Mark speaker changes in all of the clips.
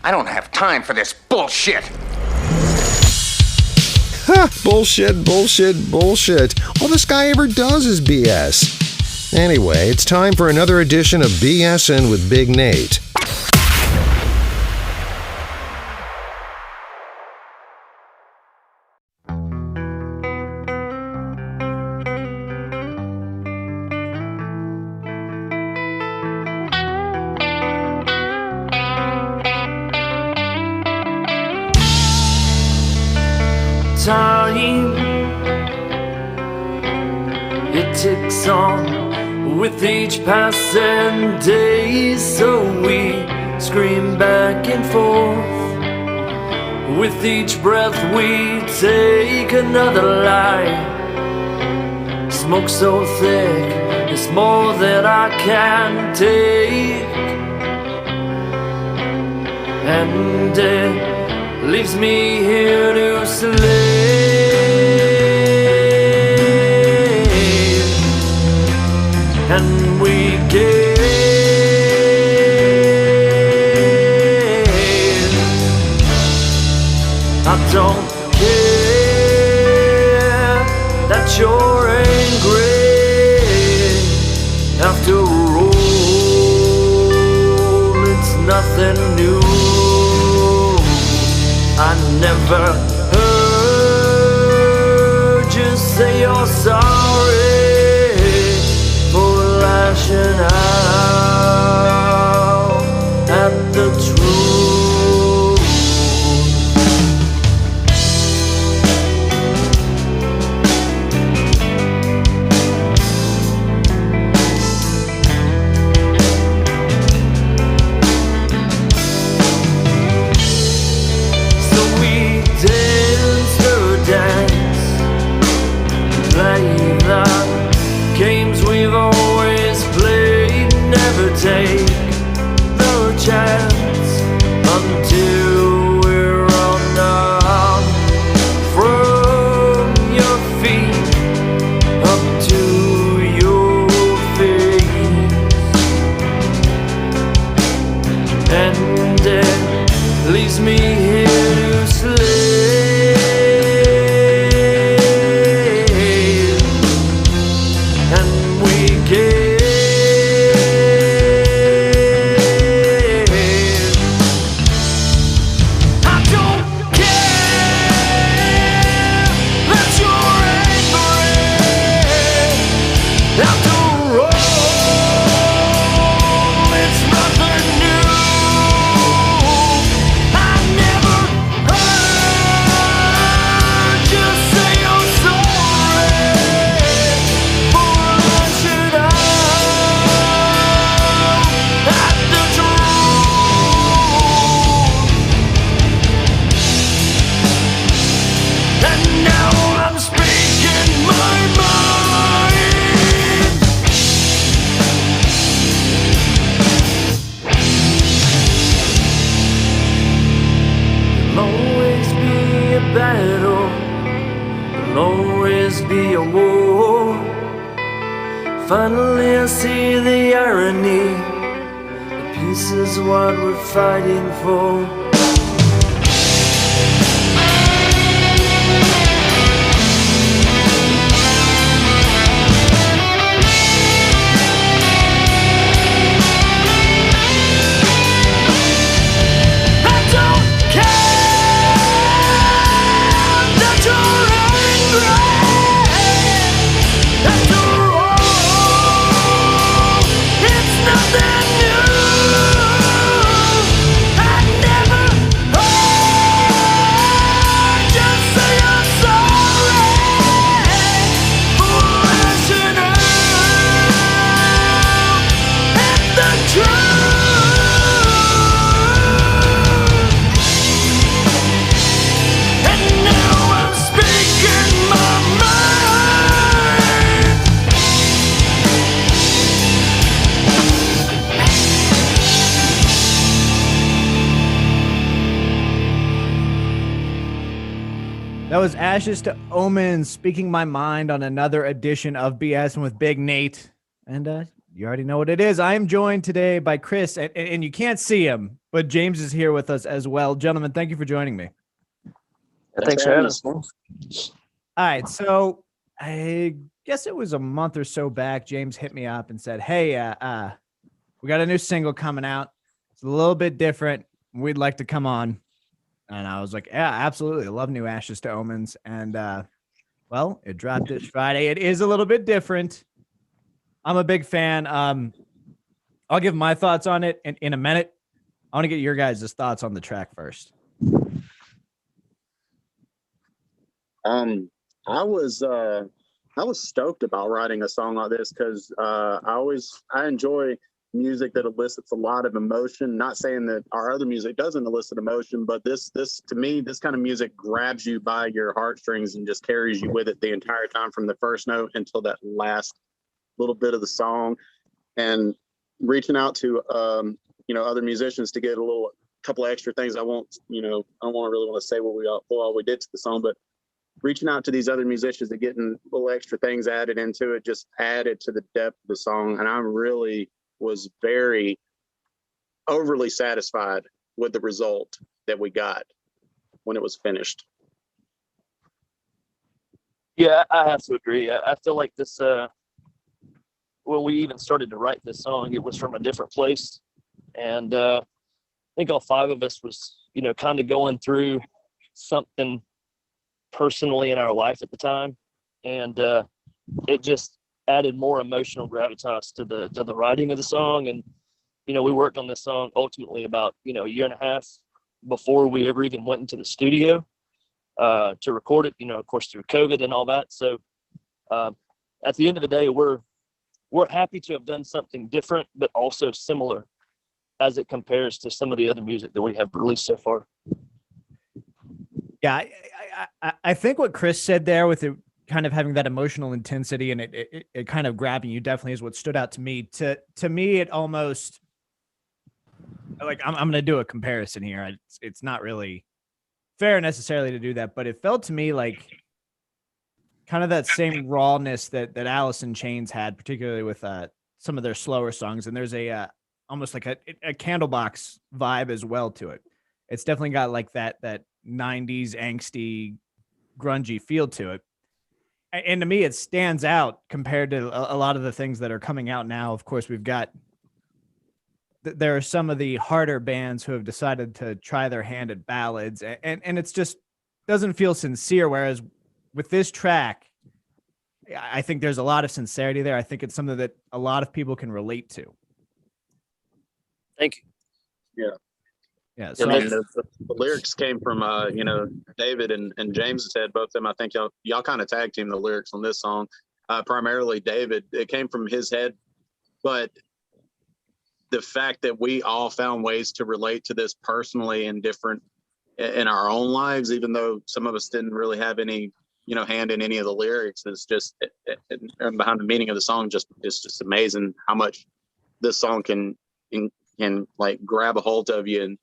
Speaker 1: I don't have time for this bullshit.
Speaker 2: Ha! Bullshit, bullshit, bullshit. All this guy ever does is BS. Anyway, it's time for another edition of BSing with Big Nate.
Speaker 3: Time, it ticks on with each passing day, so we scream back and forth. With each breath we take another lie. Smoke so thick, it's more than I can take, and it leaves me here to slave, and we gain. I don't care that you're angry. After all, it's nothing new. I never heard you say you're sorry for lashing out at the truth. Games we've always played, never take the chance until we're on up from your feet up to your face, and it leaves me here to slay. Finally I see the irony. The peace is what we're fighting for.
Speaker 4: That was Ashes to Omens, speaking my mind on another edition of BS with Big Nate. And You already know what it is. I am joined today by Chris, and you can't see him, but James is here with us as well. Gentlemen, thank you for joining me.
Speaker 5: Thanks for having us.
Speaker 4: All right, so I guess it was a month or so back, James hit me up and said, hey, we got a new single coming out. It's a little bit different. We'd like to come on. And I was like, yeah, absolutely. I love new Ashes to Omens. And, well, it dropped this Friday. It is a little bit different. I'm a big fan. I'll give my thoughts on it in a minute. I want to get your guys' thoughts on the track first.
Speaker 5: I was stoked about writing a song like this because I enjoy music that elicits a lot of emotion. Not saying that our other music doesn't elicit emotion, but this to me, this kind of music grabs you by your heartstrings and just carries you with it the entire time from the first note until that last little bit of the song. And reaching out to other musicians to get a couple of extra things. I don't really want to say what we did to the song, but reaching out to these other musicians and getting little extra things added into it just added to the depth of the song. And I really was very overly satisfied with the result that we got when it was finished.
Speaker 6: Yeah, I have to agree. I feel like this, when we even started to write this song, it was from a different place. And I think all five of us was, kind of going through something personally in our life at the time. And it just added more emotional gravitas to the writing of the song. And, we worked on this song ultimately about, a year and a half before we ever even went into the studio to record it, of course, through COVID and all that. So at the end of the day, we're happy to have done something different, but also similar as it compares to some of the other music that we have released so far.
Speaker 4: Yeah, I think what Chris said there with it kind of having that emotional intensity and it kind of grabbing you definitely is what stood out to me. To me, it almost like I'm going to do a comparison here. It's not really fair necessarily to do that, but it felt to me like kind of that same rawness that Alice in Chains had, particularly with some of their slower songs. And there's a almost like a Candlebox vibe as well to it. It's definitely got like that 90s angsty, grungy feel to it. And to me, it stands out compared to a lot of the things that are coming out now. Of course, we've got there are some of the harder bands who have decided to try their hand at ballads, and it's just doesn't feel sincere. Whereas with this track, I think there's a lot of sincerity there. I think it's something that a lot of people can relate to.
Speaker 6: Thank you.
Speaker 4: Yeah. So
Speaker 5: the lyrics came from, David and James said, both of them. I think y'all kind of tag team the lyrics on this song. Primarily David, it came from his head, but the fact that we all found ways to relate to this personally and different in our own lives, even though some of us didn't really have any, hand in any of the lyrics, is just and behind the meaning of the song. It's just amazing how much this song can like grab a hold of you, and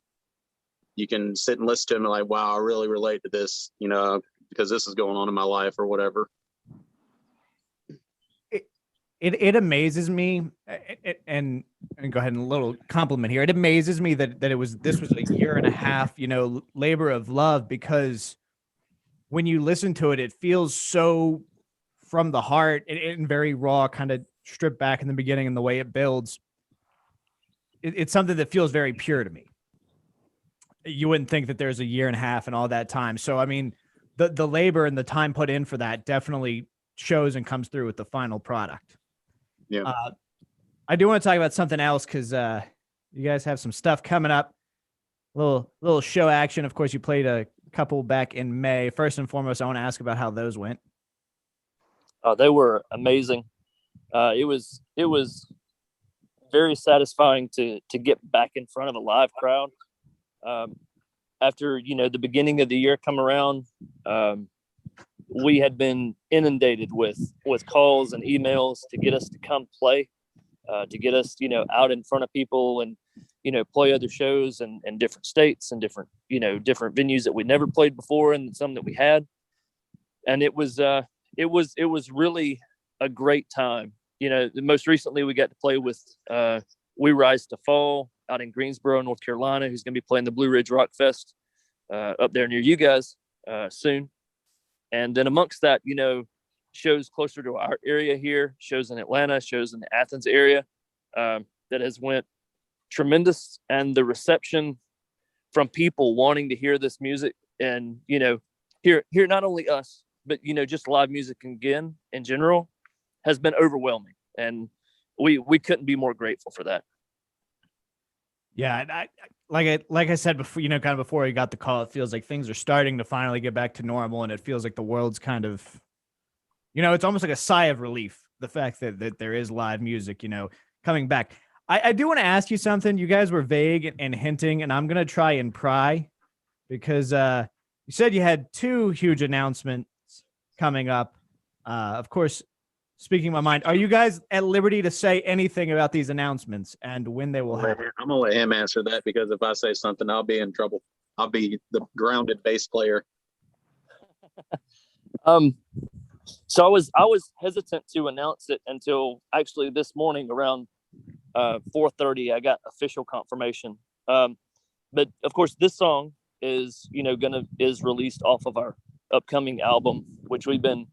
Speaker 5: you can sit and listen to him and like, wow, I really relate to this, because this is going on in my life or whatever.
Speaker 4: It amazes me, and go ahead and a little compliment here. It amazes me that this was a year and a half, labor of love, because when you listen to it, it feels so from the heart and very raw, kind of stripped back in the beginning, and the way it builds. It's something that feels very pure to me. You wouldn't think that there's a year and a half and all that time. So, I mean, the labor and the time put in for that definitely shows and comes through with the final product.
Speaker 5: Yeah.
Speaker 4: I do want to talk about something else because you guys have some stuff coming up. Little show action. Of course, you played a couple back in May. First and foremost, I want to ask about how those went.
Speaker 6: They were amazing. It was very satisfying to get back in front of a live crowd. After, the beginning of the year come around, we had been inundated with calls and emails to get us to come play, to get us, out in front of people and, play other shows in different states and different venues that we never played before and some that we had. And it was really a great time, most recently we got to play with We Rise to Fall out in Greensboro, North Carolina, who's going to be playing the Blue Ridge Rock Fest up there near you guys soon. And then amongst that, shows closer to our area here, shows in Atlanta, shows in the Athens area that has went tremendous. And the reception from people wanting to hear this music and, hear not only us, but, just live music again in general has been overwhelming. And we couldn't be more grateful for that.
Speaker 4: Yeah, like I said before, kind of before we got the call, it feels like things are starting to finally get back to normal, and it feels like the world's kind of, it's almost like a sigh of relief, the fact that there is live music, coming back. I do want to ask you something. You guys were vague and hinting, and I'm gonna try and pry, because you said you had 2 huge announcements coming up. Of course, speaking my mind, are you guys at liberty to say anything about these announcements and when they will happen?
Speaker 5: I'm gonna let him answer that, because if I say something, I'll be in trouble. I'll be the grounded bass player.
Speaker 6: So I was hesitant to announce it until actually this morning around 4:30. I got official confirmation. But of course, this song is is released off of our upcoming album, which we've been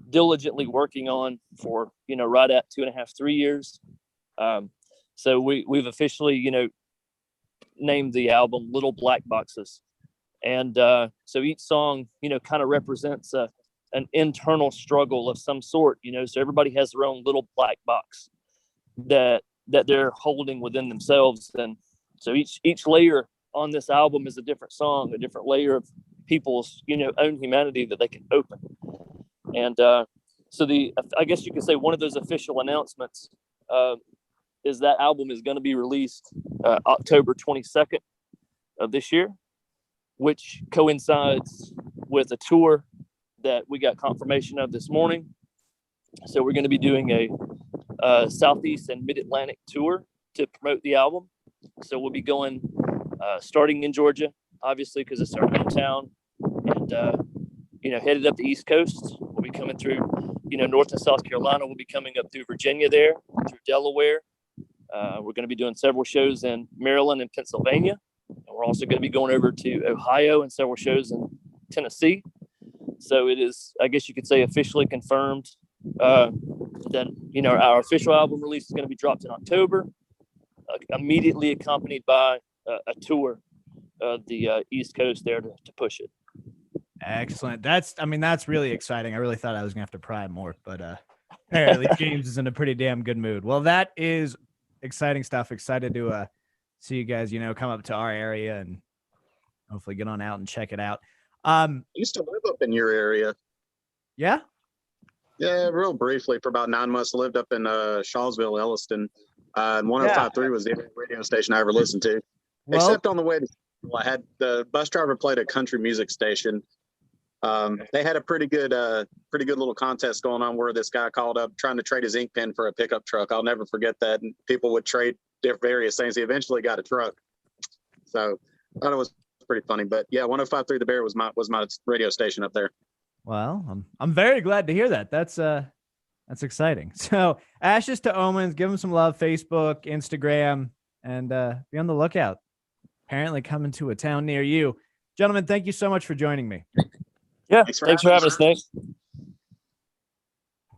Speaker 6: diligently working on for right at 2.5, 3 years. So we've officially named the album Little Black Boxes, and so each song kind of represents an internal struggle of some sort. So everybody has their own little black box that they're holding within themselves, and so each layer on this album is a different song, a different layer of people's own humanity that they can open. And so I guess you could say one of those official announcements is that album is going to be released October 22nd of this year, which coincides with a tour that we got confirmation of this morning. So we're going to be doing a Southeast and Mid-Atlantic tour to promote the album. So we'll be going starting in Georgia, obviously, because it's our hometown, and headed up the East Coast. We'll be coming through, North and South Carolina. We'll be coming up through Virginia there, through Delaware. We're going to be doing several shows in Maryland and Pennsylvania. And we're also going to be going over to Ohio and several shows in Tennessee. So it is, I guess you could say, officially confirmed that, our official album release is going to be dropped in October, immediately accompanied by a tour of the East Coast there to push it.
Speaker 4: Excellent. That's really exciting. I really thought I was gonna have to pry more, but apparently James is in a pretty damn good mood. Well, that is exciting stuff. Excited to see you guys, come up to our area and hopefully get on out and check it out.
Speaker 5: I used to live up in your area.
Speaker 4: Yeah,
Speaker 5: real briefly for about 9 months. I lived up in Shawsville, Elliston, and 105.3 was the only radio station I ever listened to.
Speaker 4: well,
Speaker 5: Except on the way to school, I had the bus driver played a country music station. They had a pretty good little contest going on where this guy called up trying to trade his ink pen for a pickup truck. I'll never forget that. And people would trade various things. He eventually got a truck. So I thought it was pretty funny. But yeah, 105.3 The Bear was my radio station up there.
Speaker 4: well, I'm very glad to hear that. That's exciting. So Ashes to Omens, give them some love, Facebook, Instagram, and be on the lookout. Apparently coming to a town near you. Gentlemen, thank you so much for joining me.
Speaker 6: Yeah,
Speaker 5: Thanks
Speaker 6: thanks
Speaker 5: for
Speaker 6: for
Speaker 5: having
Speaker 6: having us, Nick.